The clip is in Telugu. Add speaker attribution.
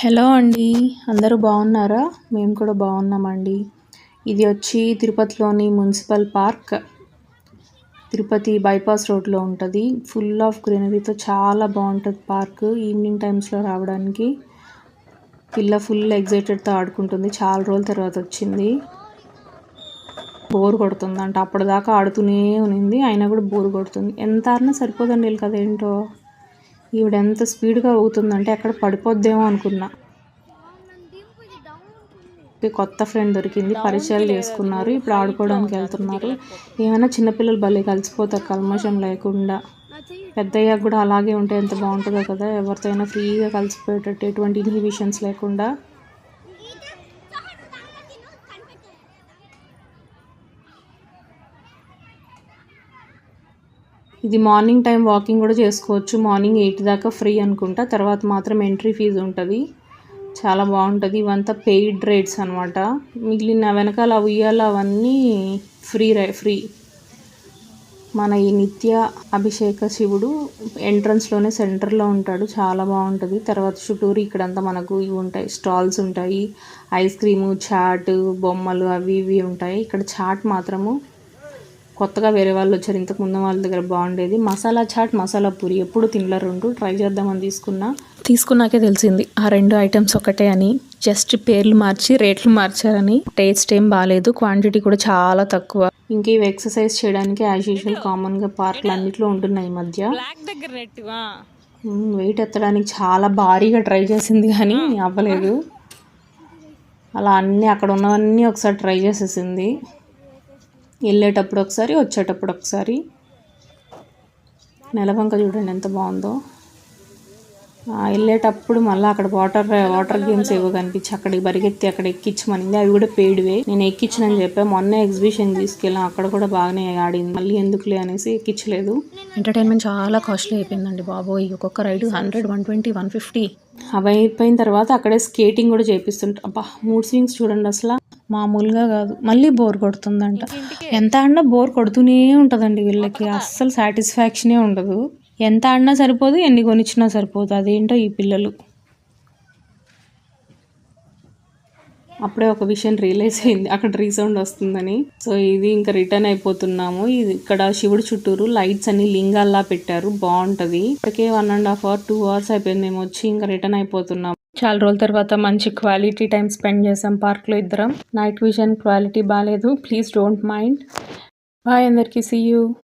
Speaker 1: హలో అండి, అందరూ బాగున్నారా? మేము కూడా బాగున్నామండి. ఇది వచ్చి తిరుపతిలోని మున్సిపల్ పార్క్. తిరుపతి బైపాస్ రోడ్లో ఉంటుంది. ఫుల్ ఆఫ్ గ్రీనరీతో చాలా బాగుంటుంది పార్క్. ఈవినింగ్ టైమ్స్లో రావడానికి పిల్ల ఫుల్ ఎగ్జైటెడ్తో ఆడుకుంటుంది. చాలా రోజుల తర్వాత వచ్చింది. బోర్ కొడుతుందంట. అప్పటిదాకా ఆడుతూనే ఉన్నింది, అయినా కూడా బోర్ కొడుతుంది. ఎంత ఆడినా సరిపోదండి వీళ్ళకి. అదేంటో ఈవిడ ఎంత స్పీడ్గా ఊగుతుందంటే ఎక్కడ పడిపోద్దేమో అనుకున్నా. కొత్త ఫ్రెండ్ దొరికింది, పరిచయాలు చేసుకున్నారు. ఇప్పుడు ఆడుకోవడానికి వెళ్తున్నారు. ఏమైనా చిన్నపిల్లలు భలే కలిసిపోతారు కల్మషం లేకుండా. పెద్దయ్యాక కూడా అలాగే ఉంటే ఎంత బాగుంటుందో కదా, ఎవరితో అయినా ఫ్రీగా కలిసిపోయేటట్టు, ఎటువంటి ఇన్హిబిషన్స్ లేకుండా. ఇది మార్నింగ్ టైం వాకింగ్ కూడా చేసుకోవచ్చు. మార్నింగ్ 8 దాకా ఫ్రీ అనుకుంటా, తర్వాత మాత్రం ఎంట్రీ ఫీజు ఉంటుంది. చాలా బాగుంటుంది. ఇవంతా పెయిడ్ రైడ్స్ అనమాట. మిగిలిన వెనకాల ఉయ్యాల అవన్నీ ఫ్రీ. మన ఈ నిత్య అభిషేక శివుడు ఎంట్రన్స్లోనే సెంటర్లో ఉంటాడు. చాలా బాగుంటుంది. తర్వాత చుట్టూరు ఇక్కడంతా మనకు ఇవి ఉంటాయి, స్టాల్స్ ఉంటాయి. ఐస్ క్రీము, చాట్, బొమ్మలు అవి ఇవి ఉంటాయి. ఇక్కడ చాట్ మాత్రము కొత్తగా వేరే వాళ్ళు వచ్చారు, ఇంతకు ముందు వాళ్ళ దగ్గర బాగుండేది. మసాలా చాట్, మసాలా పూరి ఎప్పుడు తినలే. రెండు ట్రై చేద్దామని తీసుకున్నాకే తెలిసింది ఆ రెండు ఐటమ్స్ ఒకటే అని. జస్ట్ పేర్లు మార్చి రేట్లు మార్చారని. టేస్ట్ ఏం బాగాలేదు, క్వాంటిటీ కూడా చాలా తక్కువ. ఇంకా ఇవి ఎక్సర్సైజ్ చేయడానికి యాజ్ యూజువల్ కామన్గా పార్కులు అన్నిట్లో ఉంటున్నాయి ఈ మధ్య. వెయిట్ ఎత్తడానికి చాలా భారీగా ట్రై చేసింది కానీ అవ్వలేదు. అలా అన్నీ అక్కడ ఉన్నవన్నీ ఒకసారి ట్రై చేసేసింది. వెళ్ళేటప్పుడు ఒకసారి, వచ్చేటప్పుడు ఒకసారి. నెలవంక చూడండి ఎంత బాగుందో. వెళ్ళేటప్పుడు మళ్ళీ అక్కడ వాటర్ గేమ్స్ ఏవో కనిపించి అక్కడికి పరిగెత్తి అక్కడ ఎక్కించమనింది. అవి కూడా పెయిడ్వే. నేను ఎక్కించనని చెప్పా. మొన్న ఎగ్జిబిషన్ తీసుకెళ్ళాం, అక్కడ కూడా బాగానే ఆడింది. మళ్ళీ ఎందుకులే అనేసి ఎక్కించలేదు. ఎంటర్టైన్మెంట్ చాలా కాస్ట్లీ అయిపోయిందండి బాబోయ్. ఒక్కొక్క రైడ్ 100, 120, 150. అవి అయిపోయిన తర్వాత అక్కడే స్కేటింగ్ కూడా చేపిస్తుంటారు. అబ్బా, మూడ్ స్వింగ్స్ చూడండి అసలు మామూలుగా కాదు. మళ్ళీ బోర్ కొడుతుందంట. ఎంత ఆడినా బోర్ కొడుతూనే ఉంటుందండి వీళ్ళకి. అస్సలు సాటిస్ఫాక్షనే ఉండదు. ఎంత ఆడినా సరిపోదు, ఎన్ని కొనిచ్చినా సరిపోదు. అదేంటో ఈ పిల్లలు. అప్పుడే ఒక విషయం రియలైజ్ అయింది, అక్కడ రీసౌండ్ వస్తుందని. సో ఇది ఇంకా రిటర్న్ అయిపోతున్నాము. ఇది ఇక్కడ శివుడు చుట్టూరు లైట్స్ అన్ని లింగాల్లా పెట్టారు, బాగుంటది. ఇప్పటికే 1.5 hours 2 hours అయిపోయింది మేము వచ్చి. ఇంకా రిటర్న్ అయిపోతున్నాం. చాలా రోజుల తర్వాత మంచి క్వాలిటీ టైం స్పెండ్ చేసాం పార్క్లో ఇద్దరం. నైట్ విజన్ క్వాలిటీ బాగాలేదు, ప్లీజ్ డోంట్ మైండ్. బాయ్ అందరికీ, సీ యూ.